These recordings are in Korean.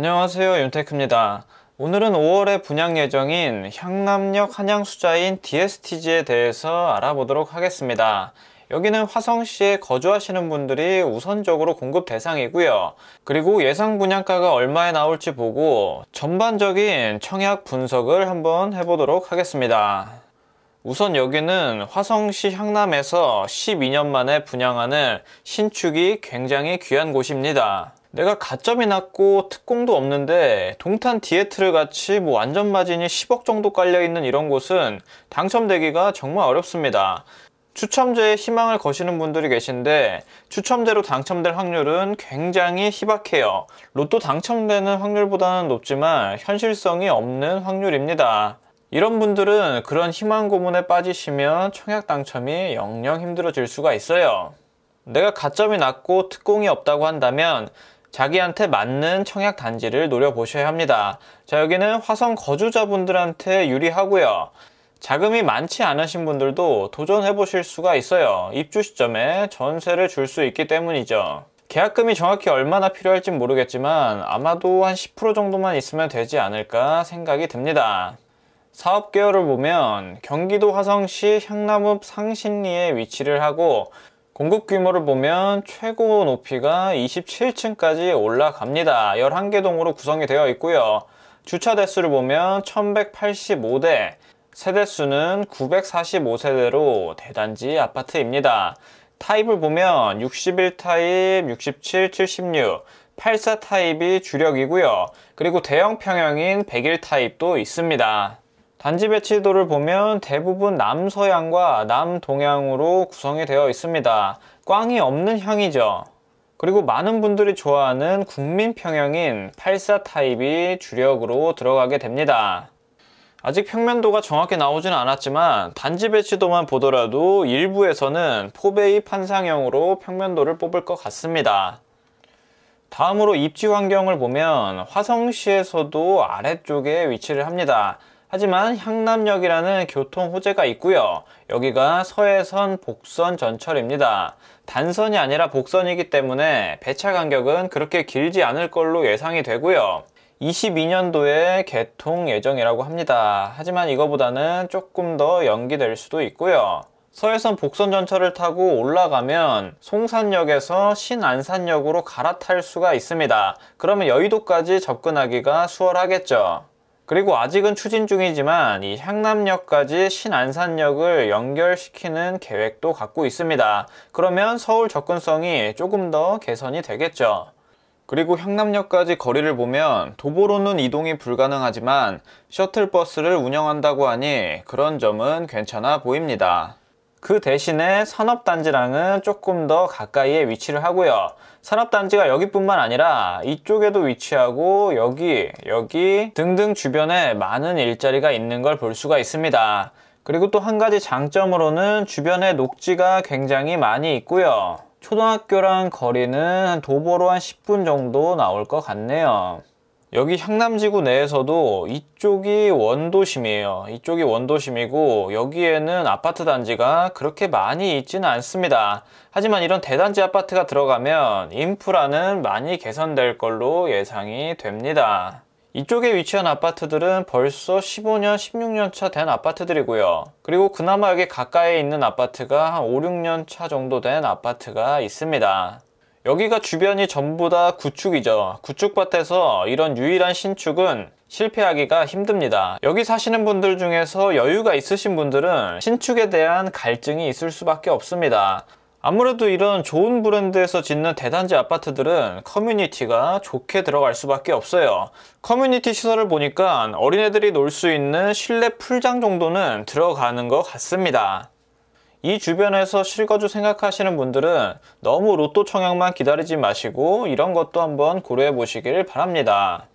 안녕하세요, 윤테크입니다. 오늘은 5월에 분양 예정인 향남역 한양수자인 DSTG에 대해서 알아보도록 하겠습니다. 여기는 화성시에 거주하시는 분들이 우선적으로 공급 대상이고요. 그리고 예상 분양가가 얼마에 나올지 보고 전반적인 청약 분석을 한번 해보도록 하겠습니다. 우선 여기는 화성시 향남에서 12년 만에 분양하는 신축이 굉장히 귀한 곳입니다. 내가 가점이 낮고 특공도 없는데 동탄 디에트를 같이 완전 마진이 10억 정도 깔려있는 이런 곳은 당첨되기가 정말 어렵습니다. 추첨제에 희망을 거시는 분들이 계신데 추첨제로 당첨될 확률은 굉장히 희박해요. 로또 당첨되는 확률보다는 높지만 현실성이 없는 확률입니다. 이런 분들은 그런 희망 고문에 빠지시면 청약 당첨이 영영 힘들어질 수가 있어요. 내가 가점이 낮고 특공이 없다고 한다면 자기한테 맞는 청약 단지를 노려보셔야 합니다. 자, 여기는 화성 거주자분들한테 유리하고요. 자금이 많지 않으신 분들도 도전해보실 수가 있어요. 입주 시점에 전세를 줄 수 있기 때문이죠. 계약금이 정확히 얼마나 필요할진 모르겠지만 아마도 한 10% 정도만 있으면 되지 않을까 생각이 듭니다. 사업 개요를 보면 경기도 화성시 향남읍 상신리에 위치를 하고 공급 규모를 보면 최고 높이가 27층까지 올라갑니다. 11개 동으로 구성이 되어 있고요. 주차 대수를 보면 1185대, 세대수는 945세대로 대단지 아파트입니다. 타입을 보면 61 타입, 67, 76, 84 타입이 주력이고요. 그리고 대형 평형인 101 타입도 있습니다. 단지 배치도를 보면 대부분 남서향과 남동향으로 구성이 되어 있습니다. 꽝이 없는 향이죠. 그리고 많은 분들이 좋아하는 국민평형인 84 타입이 주력으로 들어가게 됩니다. 아직 평면도가 정확히 나오지는 않았지만 단지 배치도만 보더라도 일부에서는 포베이 판상형으로 평면도를 뽑을 것 같습니다. 다음으로 입지 환경을 보면 화성시에서도 아래쪽에 위치를 합니다. 하지만 향남역이라는 교통 호재가 있고요. 여기가 서해선 복선 전철입니다. 단선이 아니라 복선이기 때문에 배차 간격은 그렇게 길지 않을 걸로 예상이 되고요. 22년도에 개통 예정이라고 합니다. 하지만 이거보다는 조금 더 연기될 수도 있고요. 서해선 복선 전철을 타고 올라가면 송산역에서 신안산역으로 갈아탈 수가 있습니다. 그러면 여의도까지 접근하기가 수월하겠죠. 그리고 아직은 추진 중이지만 이 향남역까지 신안산역을 연결시키는 계획도 갖고 있습니다. 그러면 서울 접근성이 조금 더 개선이 되겠죠. 그리고 향남역까지 거리를 보면 도보로는 이동이 불가능하지만 셔틀버스를 운영한다고 하니 그런 점은 괜찮아 보입니다. 그 대신에 산업단지랑은 조금 더 가까이에 위치를 하고요. 산업단지가 여기뿐만 아니라 이쪽에도 위치하고 여기 등등 주변에 많은 일자리가 있는 걸 볼 수가 있습니다. 그리고 또 한 가지 장점으로는 주변에 녹지가 굉장히 많이 있고요. 초등학교랑 거리는 도보로 한 10분 정도 나올 것 같네요. 여기 향남지구 내에서도 이쪽이 원도심이에요. 이쪽이 원도심이고 여기에는 아파트 단지가 그렇게 많이 있지는 않습니다. 하지만 이런 대단지 아파트가 들어가면 인프라는 많이 개선될 걸로 예상이 됩니다. 이쪽에 위치한 아파트들은 벌써 15년, 16년 차 된 아파트들이고요. 그리고 그나마 여기 가까이에 있는 아파트가 한 5, 6년 차 정도 된 아파트가 있습니다. 여기가 주변이 전부 다 구축이죠. 구축밭에서 이런 유일한 신축은 실패하기가 힘듭니다. 여기 사시는 분들 중에서 여유가 있으신 분들은 신축에 대한 갈증이 있을 수밖에 없습니다. 아무래도 이런 좋은 브랜드에서 짓는 대단지 아파트들은 커뮤니티가 좋게 들어갈 수밖에 없어요. 커뮤니티 시설을 보니까 어린애들이 놀 수 있는 실내 풀장 정도는 들어가는 것 같습니다. 이 주변에서 실거주 생각하시는 분들은 너무 로또 청약만 기다리지 마시고 이런 것도 한번 고려해 보시길 바랍니다.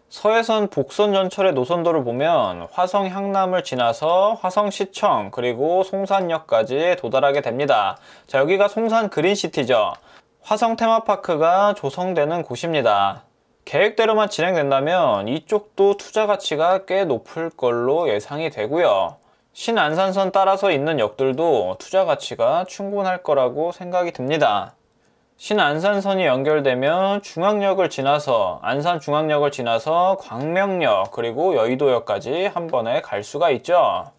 서해선 복선 전철의 노선도를 보면 화성 향남을 지나서 화성시청 그리고 송산역까지 도달하게 됩니다. 자, 여기가 송산 그린시티죠. 화성 테마파크가 조성되는 곳입니다. 계획대로만 진행된다면 이쪽도 투자 가치가 꽤 높을 걸로 예상이 되고요. 신안산선 따라서 있는 역들도 투자 가치가 충분할 거라고 생각이 듭니다. 신안산선이 연결되면 중앙역을 지나서 안산중앙역을 지나서 광명역 그리고 여의도역까지 한 번에 갈 수가 있죠.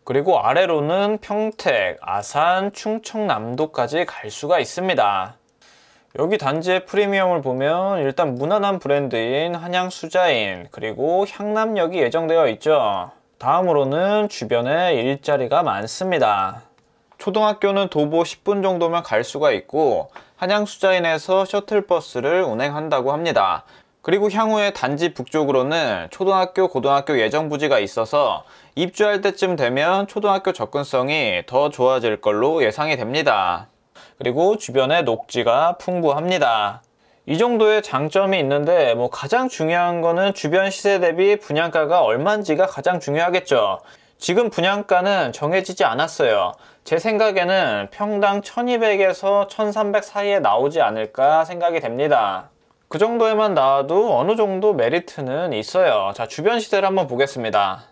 그리고 아래로는 평택, 아산, 충청남도까지 갈 수가 있습니다. 여기 단지의 프리미엄을 보면 일단 무난한 브랜드인 한양수자인 그리고 향남역이 예정되어 있죠. 다음으로는 주변에 일자리가 많습니다. 초등학교는 도보 10분 정도면 갈 수가 있고 한양수자인에서 셔틀버스를 운행한다고 합니다. 그리고 향후에 단지 북쪽으로는 초등학교, 고등학교 예정부지가 있어서 입주할 때쯤 되면 초등학교 접근성이 더 좋아질 걸로 예상이 됩니다. 그리고 주변에 녹지가 풍부합니다. 이 정도의 장점이 있는데 가장 중요한 거는 주변 시세 대비 분양가가 얼마인지가 가장 중요하겠죠. 지금 분양가는 정해지지 않았어요. 제 생각에는 평당 1200에서 1300 사이에 나오지 않을까 생각이 됩니다. 그 정도에만 나와도 어느 정도 메리트는 있어요. 자, 주변 시세를 한번 보겠습니다.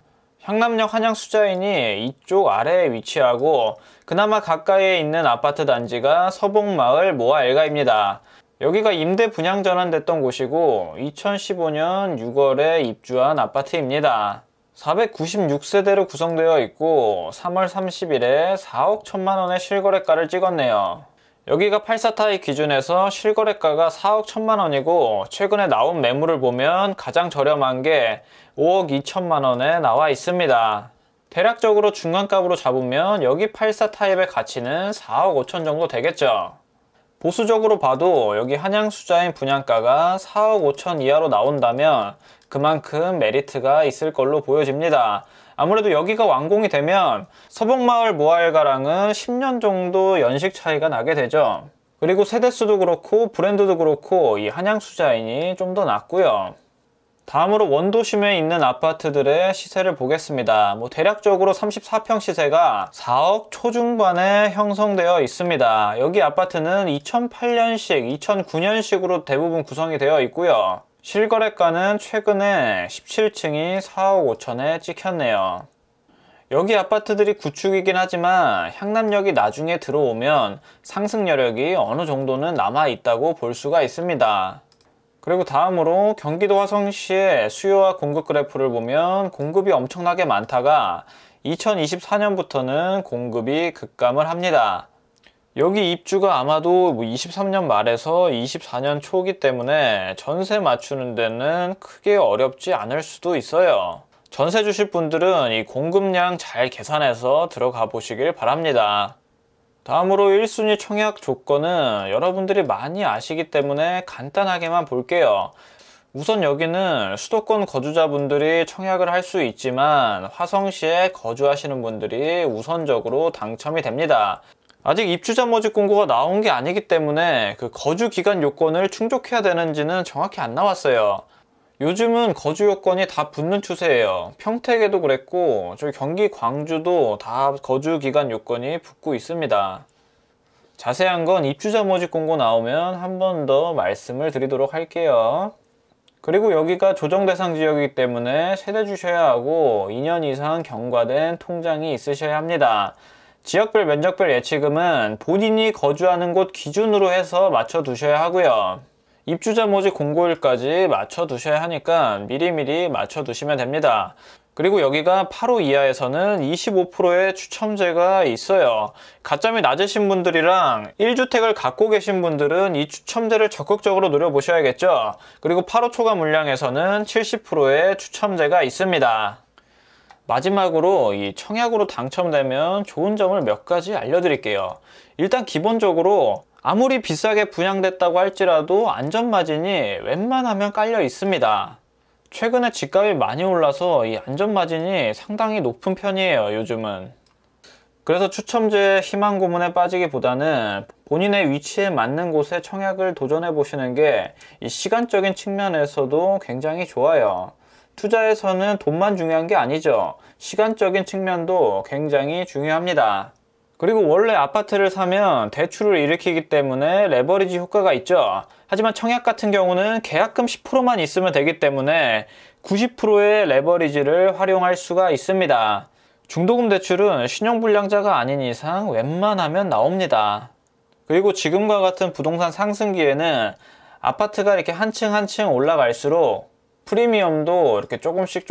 향남역 한양수자인이 이쪽 아래에 위치하고 그나마 가까이에 있는 아파트 단지가 서봉마을 모아엘가입니다. 여기가 임대 분양 전환됐던 곳이고 2015년 6월에 입주한 아파트입니다. 496세대로 구성되어 있고 3월 30일에 4억 1천만원의 실거래가를 찍었네요. 여기가 84타입 기준에서 실거래가가 4억 1천만원이고 최근에 나온 매물을 보면 가장 저렴한 게 5억 2천만원에 나와 있습니다. 대략적으로 중간값으로 잡으면 여기 84타입의 가치는 4억 5천 정도 되겠죠. 보수적으로 봐도 여기 한양수자인 분양가가 4억 5천 이하로 나온다면 그만큼 메리트가 있을 걸로 보여집니다. 아무래도 여기가 완공이 되면 서봉마을 모아엘가랑은 10년 정도 연식 차이가 나게 되죠. 그리고 세대수도 그렇고 브랜드도 그렇고 이 한양수자인이 좀 더 낫고요. 다음으로 원도심에 있는 아파트들의 시세를 보겠습니다. 대략적으로 34평 시세가 4억 초중반에 형성되어 있습니다. 여기 아파트는 2008년식, 2009년식으로 대부분 구성이 되어 있고요. 실거래가는 최근에 17층이 4억 5천에 찍혔네요. 여기 아파트들이 구축이긴 하지만 향남역이 나중에 들어오면 상승 여력이 어느 정도는 남아 있다고 볼 수가 있습니다. 그리고 다음으로 경기도 화성시의 수요와 공급 그래프를 보면 공급이 엄청나게 많다가 2024년부터는 공급이 급감을 합니다. 여기 입주가 아마도 23년 말에서 24년 초기 때문에 전세 맞추는 데는 크게 어렵지 않을 수도 있어요. 전세 주실 분들은 이 공급량 잘 계산해서 들어가 보시길 바랍니다. 다음으로 1순위 청약 조건은 여러분들이 많이 아시기 때문에 간단하게만 볼게요. 우선 여기는 수도권 거주자분들이 청약을 할 수 있지만 화성시에 거주하시는 분들이 우선적으로 당첨이 됩니다. 아직 입주자 모집 공고가 나온 게 아니기 때문에 그 거주 기간 요건을 충족해야 되는지는 정확히 안 나왔어요. 요즘은 거주 요건이 다 붙는 추세예요. 평택에도 그랬고 저희 경기 광주도 다 거주 기간 요건이 붙고 있습니다. 자세한 건 입주자 모집 공고 나오면 한 번 더 말씀을 드리도록 할게요. 그리고 여기가 조정 대상 지역이기 때문에 세대 주셔야 하고 2년 이상 경과된 통장이 있으셔야 합니다. 지역별 면적별 예치금은 본인이 거주하는 곳 기준으로 해서 맞춰 두셔야 하고요. 입주자 모집 공고일까지 맞춰 두셔야 하니까 미리미리 맞춰 두시면 됩니다. 그리고 여기가 8호 이하에서는 25%의 추첨제가 있어요. 가점이 낮으신 분들이랑 1주택을 갖고 계신 분들은 이 추첨제를 적극적으로 노려보셔야겠죠. 그리고 8호 초과 물량에서는 70%의 추첨제가 있습니다. 마지막으로 이 청약으로 당첨되면 좋은 점을 몇 가지 알려드릴게요. 일단 기본적으로 아무리 비싸게 분양됐다고 할지라도 안전마진이 웬만하면 깔려 있습니다. 최근에 집값이 많이 올라서 이 안전마진이 상당히 높은 편이에요, 요즘은. 그래서 추첨제 희망 고문에 빠지기보다는 본인의 위치에 맞는 곳에 청약을 도전해 보시는 게 이 시간적인 측면에서도 굉장히 좋아요. 투자에서는 돈만 중요한 게 아니죠. 시간적인 측면도 굉장히 중요합니다. 그리고 원래 아파트를 사면 대출을 일으키기 때문에 레버리지 효과가 있죠. 하지만 청약 같은 경우는 계약금 10%만 있으면 되기 때문에 90%의 레버리지를 활용할 수가 있습니다. 중도금 대출은 신용불량자가 아닌 이상 웬만하면 나옵니다. 그리고 지금과 같은 부동산 상승기에는 아파트가 이렇게 한 층 한 층 올라갈수록 프리미엄도 이렇게 조금씩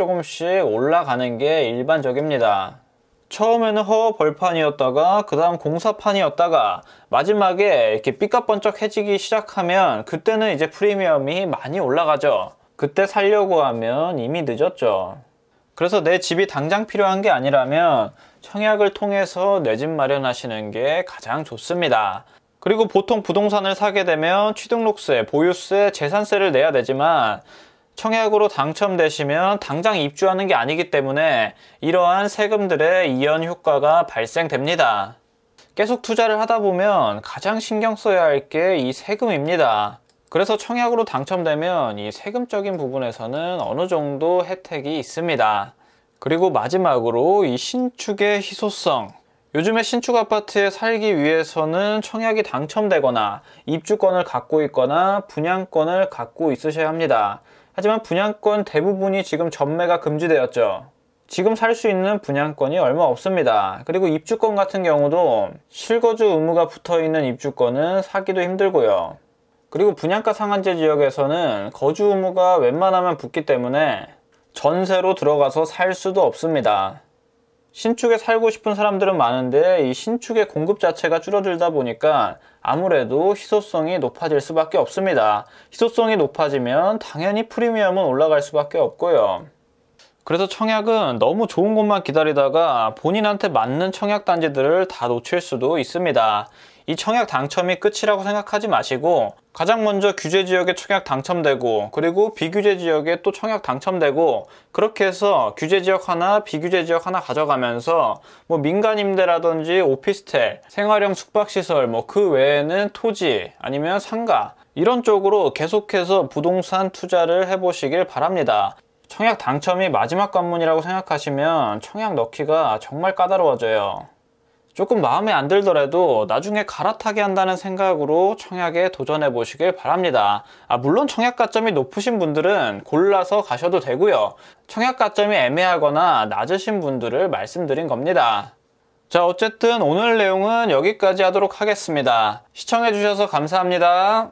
올라가는 게 일반적입니다. 처음에는 허허벌판이었다가 그 다음 공사판이었다가 마지막에 이렇게 삐까번쩍해지기 시작하면 그때는 이제 프리미엄이 많이 올라가죠. 그때 살려고 하면 이미 늦었죠. 그래서 내 집이 당장 필요한 게 아니라면 청약을 통해서 내 집 마련하시는 게 가장 좋습니다. 그리고 보통 부동산을 사게 되면 취등록세, 보유세, 재산세를 내야 되지만 청약으로 당첨되시면 당장 입주하는 게 아니기 때문에 이러한 세금들의 이연 효과가 발생됩니다. 계속 투자를 하다 보면 가장 신경 써야 할 게 이 세금입니다. 그래서 청약으로 당첨되면 이 세금적인 부분에서는 어느 정도 혜택이 있습니다. 그리고 마지막으로 이 신축의 희소성. 요즘에 신축 아파트에 살기 위해서는 청약이 당첨되거나 입주권을 갖고 있거나 분양권을 갖고 있으셔야 합니다. 하지만 분양권 대부분이 지금 전매가 금지되었죠. 지금 살 수 있는 분양권이 얼마 없습니다. 그리고 입주권 같은 경우도 실거주 의무가 붙어있는 입주권은 사기도 힘들고요. 그리고 분양가 상한제 지역에서는 거주 의무가 웬만하면 붙기 때문에 전세로 들어가서 살 수도 없습니다. 신축에 살고 싶은 사람들은 많은데 이 신축의 공급 자체가 줄어들다 보니까 아무래도 희소성이 높아질 수밖에 없습니다. 희소성이 높아지면 당연히 프리미엄은 올라갈 수밖에 없고요. 그래서 청약은 너무 좋은 곳만 기다리다가 본인한테 맞는 청약 단지들을 다 놓칠 수도 있습니다. 이 청약 당첨이 끝이라고 생각하지 마시고 가장 먼저 규제 지역에 청약 당첨되고 그리고 비규제 지역에 또 청약 당첨되고 그렇게 해서 규제 지역 하나 비규제 지역 하나 가져가면서 뭐 민간 임대라든지 오피스텔, 생활형 숙박시설 뭐 그 외에는 토지 아니면 상가 이런 쪽으로 계속해서 부동산 투자를 해보시길 바랍니다. 청약 당첨이 마지막 관문이라고 생각하시면 청약 넣기가 정말 까다로워져요. 조금 마음에 안 들더라도 나중에 갈아타게 한다는 생각으로 청약에 도전해 보시길 바랍니다. 물론 청약 가점이 높으신 분들은 골라서 가셔도 되고요. 청약 가점이 애매하거나 낮으신 분들을 말씀드린 겁니다. 자, 어쨌든 오늘 내용은 여기까지 하도록 하겠습니다. 시청해 주셔서 감사합니다.